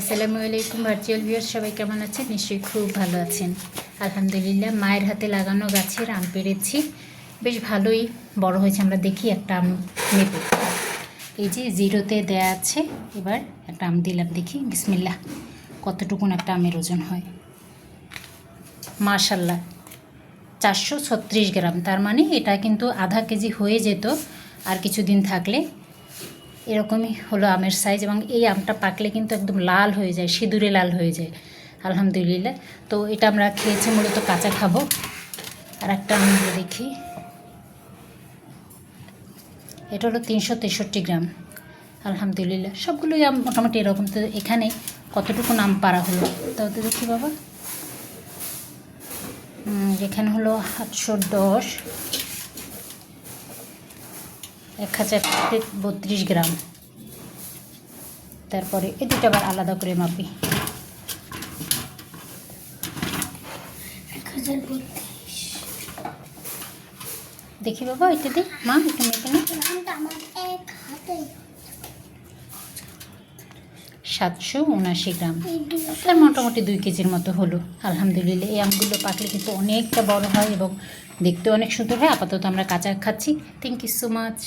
আসসালামু আলাইকুম virtual viewers, সবাই কেমন আছেন? নিশ্চয়ই খুব ভালো আছেন। আলহামদুলিল্লাহ, মায়ের হাতে লাগানো গাছের আম পেড়েছি, বেশ ভালোই বড় হয়েছে। আমরা দেখি একটা আম নেব। এই যে জিরোতে দেয়া আছে, এবার একটা আম দিলাম, দেখি বিসমিল্লাহ কতটুকুন একটা আমের ওজন হয়। মাশাল্লাহ 436 গ্রাম, তার মানে এটা কিন্তু আধা কেজি হয়ে যেত আর কিছুদিন থাকলে। এরকমই হলো আমের সাইজ, এবং এই আমটা পাকলে কিন্তু একদম লাল হয়ে যায়, সিঁদুরে লাল হয়ে যায় আলহামদুলিল্লাহ। তো এটা আমরা খেয়েছি, মূলত কাঁচা খাবো। আর একটা আম দিয়ে দেখি, এটা হলো 363 গ্রাম আলহামদুলিল্লাহ। সবগুলোই আম মোটামুটি এরকম। তো এখানে কতটুকু আম পাড়া হলো তাও তো দেখি বাবা। এখানে হলো 810, 1032 গ্রাম। তারপরে এই দুটো আবার আলাদা করে মাপি। 1032 দেখি বাবা, এটা দিই মা, একটু মেপে নি। 779 গ্রাম, তার মোটামুটি 2 কেজির মতো হলো আলহামদুলিল্লাহ। এই আমগুলো পাকলে কিন্তু অনেকটা বড় হয় এবং দেখতেও অনেক সুন্দর হয়। আপাতত আমরা কাঁচা খাচ্ছি। Thank you so much.